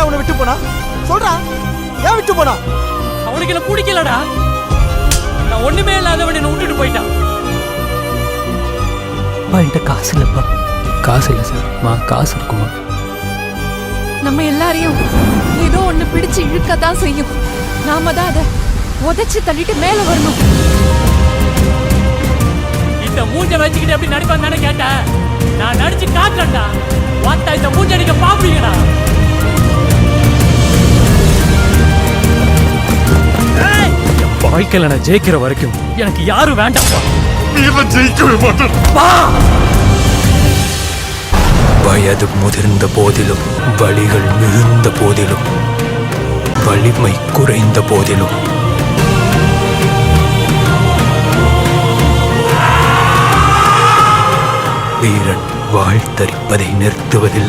உன்னை விட்டு போனா? சொல்றா, ஏன் விட்டு போனா? அவனுக்கு என்ன பிடிக்கலடா. நான் ஒண்ணுமே இல்லாதவன் என்ன விட்டுட்டு போயிட்டான். என்கிட்ட காசு இல்லப்பா. காசு இல்லை சார். காசு இருக்குமா? நம்ம எல்லாரையும் ஏதோ ஒண்ணு பிடிச்சு இழுக்கத்தான் செய்யும். நாம தான் அதை உதைச்சு தள்ளிட்டு மேல வரணும். இந்த மூஞ்ச வச்சுக்கிட்டு எப்படி நடிப்பான் தானே கேட்டேன். நான் நடிச்சு காட்டுறேன்டா. வாத்தா இந்த மூஞ்ச அடிக்க பாப்பீங்கடா. வாழ்க்கையில நான் ஜெயிக்கிற வரைக்கும் எனக்கு யாரும் வேண்டாம்ப்பா. ஜெயிக்கவே மாட்டேன். வயது முதிர்ந்த போதிலும், வலிகள் மிகுந்த போதிலும், வலிமை குறைந்த போதிலும் வீரன் வாழ்த்தரிப்பதை நிறுத்துவதில்லை.